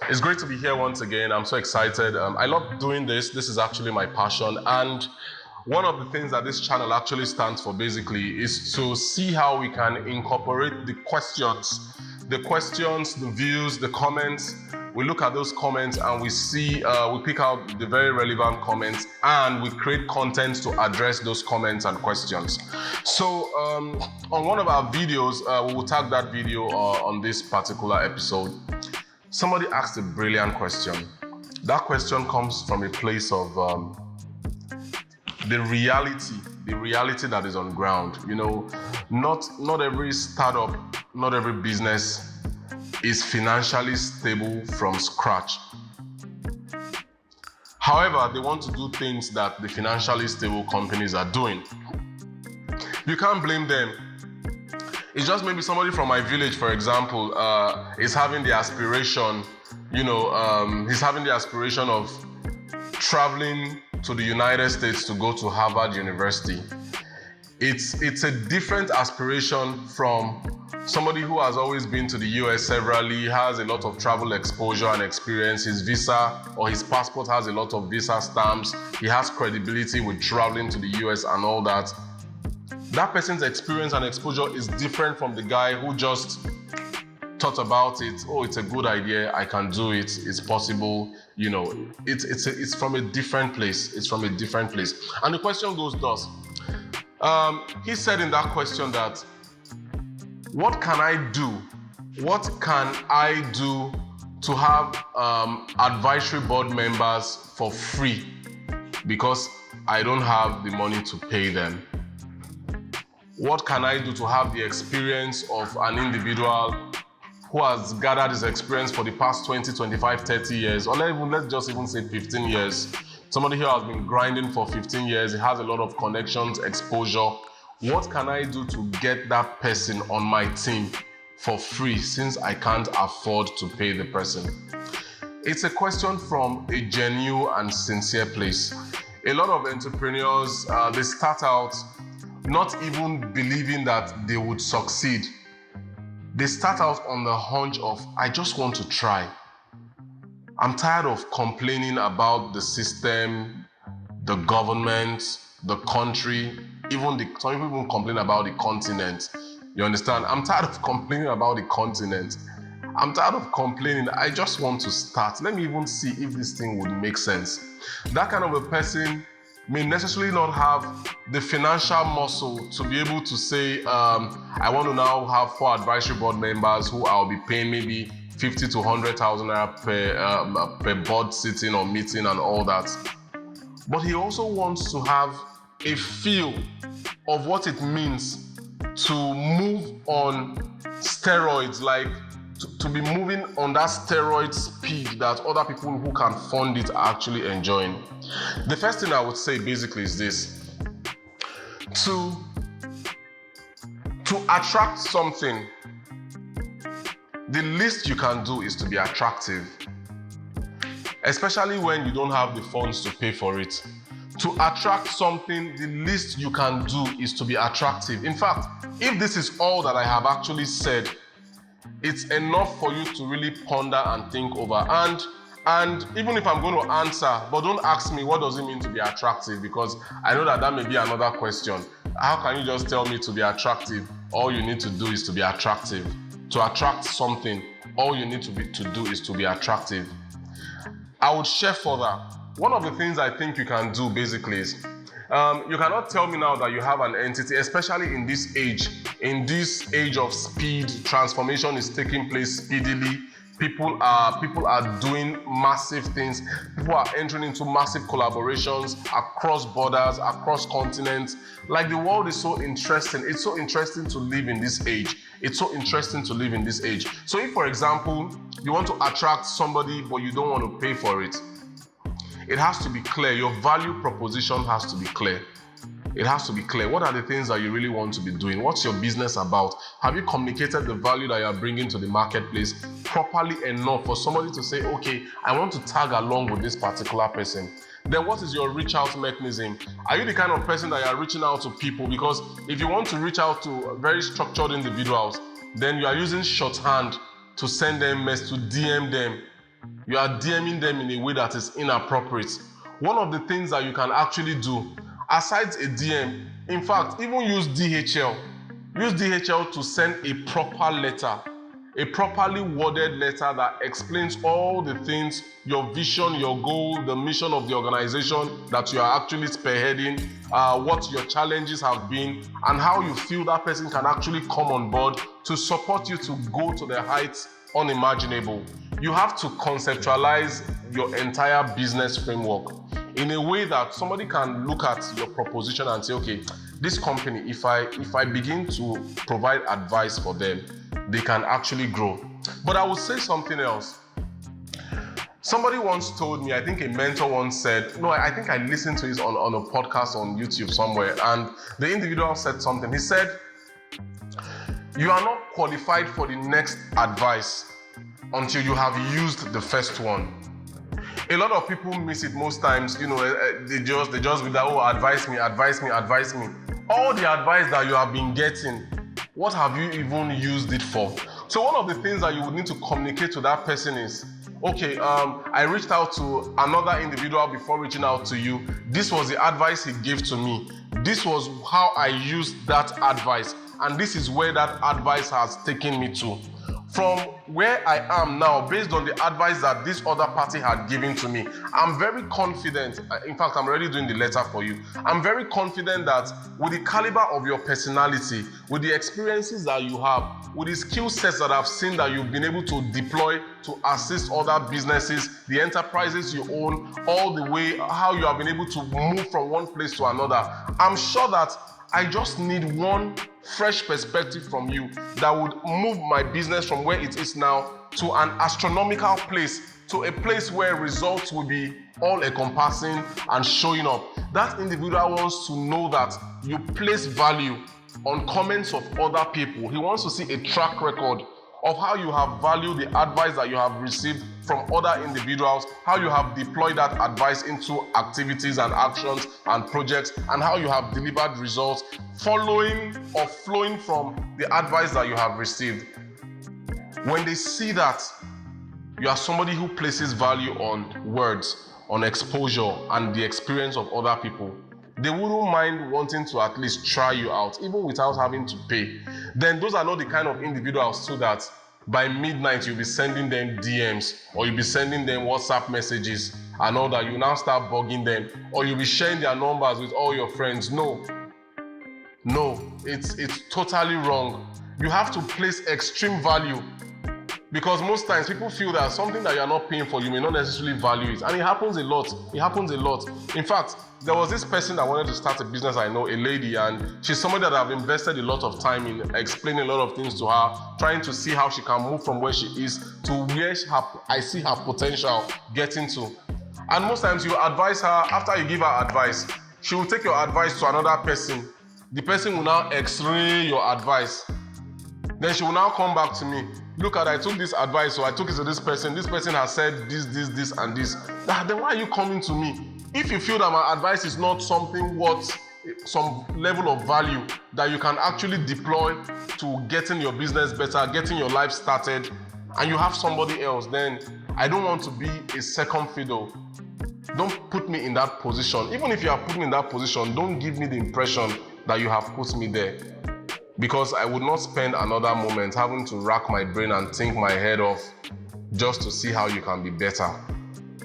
It's great to be here once again. I'm so excited. I love doing this. This is actually my passion. And one of the things that this channel actually stands for basically is to see how we can incorporate the questions, the views, the comments. We look at those comments and we see, we pick out the very relevant comments and we create content to address those comments and questions. So on one of our videos, we will tag that video on this particular episode. Somebody asked a brilliant question. That question comes from a place of the reality that is on ground. You know, not every startup, not every business is financially stable from scratch. However, they want to do things that the financially stable companies are doing. You can't blame them. It's just maybe somebody from my village, for example, is having the aspiration, he's having the aspiration of traveling to the United States to go to Harvard University. It's a different aspiration from somebody who has always been to the US severally, has a lot of travel exposure and experience. His visa or his passport has a lot of visa stamps. He has credibility with traveling to the US and all that. That person's experience and exposure is different from the guy who just thought about it. Oh, it's a good idea. I can do it. It's possible. It's from a different place. It's from a different place. And the question goes thus. He said in that question that, what can I do? What can I do to have advisory board members for free because I don't have the money to pay them? What can I do to have the experience of an individual who has gathered his experience for the past 20, 25, 30 years, or let's just even say 15 years. Somebody who has been grinding for 15 years, he has a lot of connections, exposure. What can I do to get that person on my team for free since I can't afford to pay the person? It's a question from a genuine and sincere place. A lot of entrepreneurs, they start out not even believing that they would succeed. They start out on the hunch of, I just want to try. I'm tired of complaining about the system, the government, the country, some people even complain about the continent. You understand? I'm tired of complaining about the continent. I'm tired of complaining. I just want to start. Let me even see if this thing would make sense. That kind of a person may necessarily not have the financial muscle to be able to say, I want to now have 4 advisory board members who I'll be paying maybe 50 to 100,000 naira per board sitting or meeting and all that. But he also wants to have a feel of what it means to move on steroids, like to be moving on that steroid speed that other people who can fund it are actually enjoying. The first thing I would say basically is this. To attract something, the least you can do is to be attractive, especially when you don't have the funds to pay for it. To attract something, the least you can do is to be attractive. In fact, if this is all that I have actually said, it's enough for you to really ponder and think over. And even if I'm going to answer, but don't ask me what does it mean to be attractive, because I know that may be another question. How can you just tell me to be attractive? All you need to do is to be attractive. To attract something, all you need to do is to be attractive. I would share further. One of the things I think you can do basically is, you cannot tell me now that you have an entity, especially in this age of speed. Transformation is taking place speedily. People are doing massive things. People are entering into massive collaborations across borders, across continents. Like, the world is so interesting. It's so interesting to live in this age. It's so interesting to live in this age. So if, for example, you want to attract somebody but you don't want to pay for it, it has to be clear. Your value proposition has to be clear. It has to be clear. What are the things that you really want to be doing? What's your business about? Have you communicated the value that you are bringing to the marketplace properly enough for somebody to say, okay, I want to tag along with this particular person? Then what is your reach out mechanism? Are you the kind of person that you are reaching out to people? Because if you want to reach out to very structured individuals, then you are using shorthand to send them messages, to DM them. You are DMing them in a way that is inappropriate. One of the things that you can actually do, aside a DM, in fact, even use DHL. Use DHL to send a proper letter, a properly worded letter that explains all the things, your vision, your goal, the mission of the organization that you are actually spearheading, what your challenges have been, and how you feel that person can actually come on board to support you to go to the heights unimaginable. You have to conceptualize your entire business framework in a way that somebody can look at your proposition and say, okay, this company, if I begin to provide advice for them, they can actually grow. But I would say something else. Somebody once told me, I think a mentor once said, no, I think I listened to it on a podcast on YouTube somewhere, and the individual said something. He said, you are not qualified for the next advice until you have used the first one. A lot of people miss it most times, they just be like, oh, advise me. All the advice that you have been getting, what have you even used it for? So one of the things that you would need to communicate to that person is, okay, I reached out to another individual before reaching out to you. This was the advice he gave to me. This was how I used that advice. And this is where that advice has taken me to. From where I am now, based on the advice that this other party had given to me, I'm very confident. In fact, I'm already doing the letter for you. I'm very confident that with the caliber of your personality, with the experiences that you have, with the skill sets that I've seen that you've been able to deploy to assist other businesses, the enterprises you own, all the way how you have been able to move from one place to another, I'm sure that I just need one fresh perspective from you that would move my business from where it is now to an astronomical place, to a place where results will be all encompassing and showing up. That individual wants to know that you place value on comments of other people. He wants to see a track record of how you have valued the advice that you have received from other individuals, how you have deployed that advice into activities and actions and projects, and how you have delivered results following or flowing from the advice that you have received. When they see that you are somebody who places value on words, on exposure, and the experience of other people, they wouldn't mind wanting to at least try you out, even without having to pay. Then those are not the kind of individuals too that by midnight you'll be sending them DMs, or you'll be sending them WhatsApp messages and all that. You now start bugging them, or you'll be sharing their numbers with all your friends. No, it's totally wrong. You have to place extreme value, because most times people feel that something that you're not paying for, you may not necessarily value it. And it happens a lot. In fact, there was this person that wanted to start a business, I know, a lady, and she's somebody that I've invested a lot of time in explaining a lot of things to her, trying to see how she can move from where she is to where I see her potential getting to. And most times you advise her, after you give her advice, she will take your advice to another person. The person will now x-ray your advice. Then she will now come back to me. Look, I took this advice, so I took it to this person. This person has said this, and this. Then why are you coming to me? If you feel that my advice is not something worth some level of value that you can actually deploy to getting your business better, getting your life started, and you have somebody else, then I don't want to be a second fiddle. Don't put me in that position. Even if you have put me in that position, don't give me the impression that you have put me there. Because I would not spend another moment having to rack my brain and think my head off just to see how you can be better.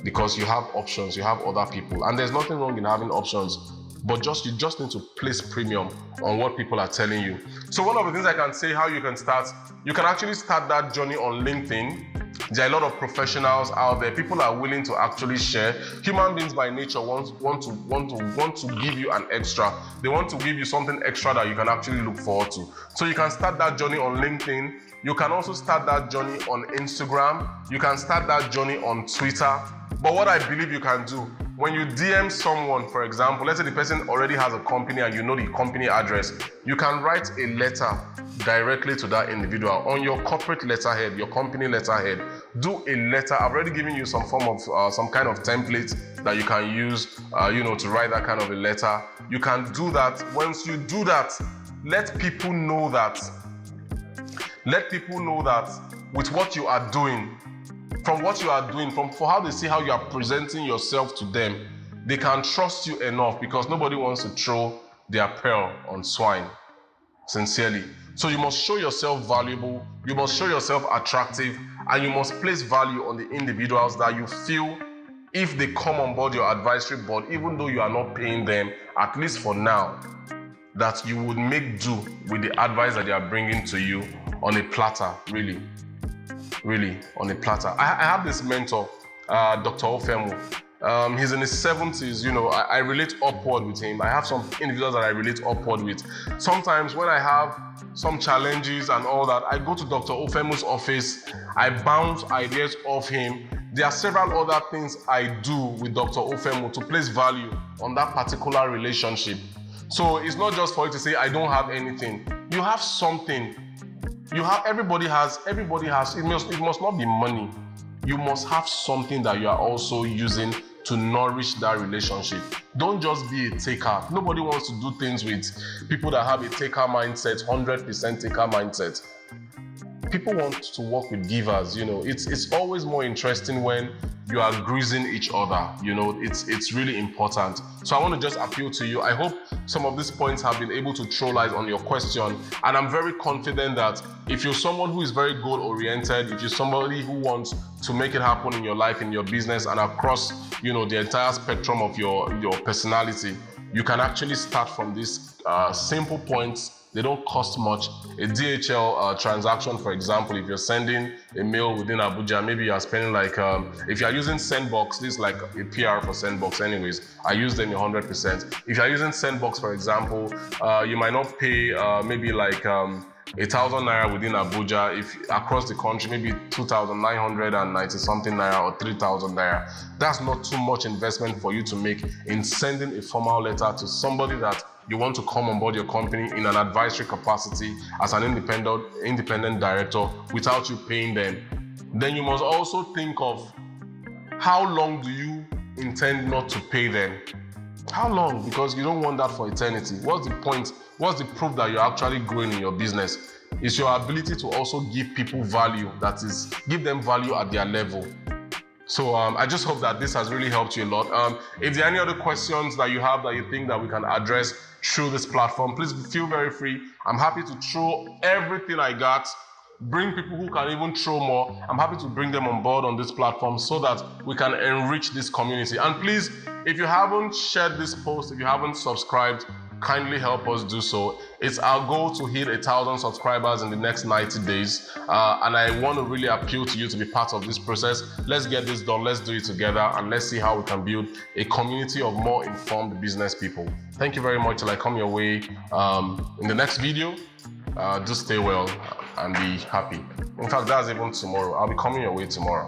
Because you have options, you have other people. And there's nothing wrong in having options, but you just need to place premium on what people are telling you. So one of the things I can say how you can start, you can actually start that journey on LinkedIn. There are a lot of professionals out there. People are willing to actually share. Human beings by nature want to give you an extra. They want to give you something extra that you can actually look forward to. So you can start that journey on LinkedIn. You can also start that journey on Instagram. You can start that journey on Twitter. But what I believe you can do, when you DM someone, for example, let's say the person already has a company and you know the company address, you can write a letter directly to that individual on your corporate letterhead, your company letterhead. Do a letter. I've already given you some form of some kind of template that you can use, to write that kind of a letter. You can do that. Once you do that, let people know that with what you are doing. from what you are doing, for how they see how you are presenting yourself to them, they can trust you enough, because nobody wants to throw their pearl on swine, sincerely. So you must show yourself valuable, you must show yourself attractive, and you must place value on the individuals that you feel, if they come on board your advisory board, even though you are not paying them, at least for now, that you would make do with the advice that they are bringing to you on a platter, really on a platter. I have this mentor, Dr. Ofemu. He's in his 70s, you know, I relate upward with him. I have some individuals that I relate upward with. Sometimes when I have some challenges and all that, I go to Dr. Ofemu's office, I bounce ideas off him. There are several other things I do with Dr. Ofemu to place value on that particular relationship. So it's not just for you to say, I don't have anything. You have something. Everybody has, it must not be money. You must have something that you are also using to nourish that relationship. Don't just be a taker. Nobody wants to do things with people that have a taker mindset, 100% taker mindset. People want to work with givers, you know. It's always more interesting when you are greasing each other, you know. It's really important. So I want to just appeal to you. I hope some of these points have been able to throw light on your question, and I'm very confident that if you're someone who is very goal oriented, if you're somebody who wants to make it happen in your life, in your business, and across, you know, the entire spectrum of your personality, you can actually start from these simple points. They don't cost much. A DHL transaction, for example, if you're sending a mail within Abuja, maybe you're spending like, if you're using Sendbox, this is like a PR for Sendbox anyways. I use them 100%. If you're using Sendbox, for example, you might not pay maybe like 1,000 naira within Abuja. If across the country, maybe 2,990 something naira or 3,000 naira. That's not too much investment for you to make in sending a formal letter to somebody that you want to come on board your company in an advisory capacity as an independent director without you paying them. Then you must also think of how long do you intend not to pay them? How long? Because you don't want that for eternity. What's the point? What's the proof that you're actually growing in your business? It's your ability to also give people value, that is, give them value at their level. So I just hope that this has really helped you a lot. If there are any other questions that you have that you think that we can address through this platform, please feel very free. I'm happy to throw everything I got, bring people who can even throw more. I'm happy to bring them on board on this platform so that we can enrich this community. And please, if you haven't shared this post, if you haven't subscribed, kindly help us do so. It's our goal to hit 1,000 subscribers in the next 90 days. And I want to really appeal to you to be part of this process. Let's get this done. Let's do it together. And let's see how we can build a community of more informed business people. Thank you very much. Till I come your way in the next video. Do stay well and be happy. In fact, that's even tomorrow. I'll be coming your way tomorrow.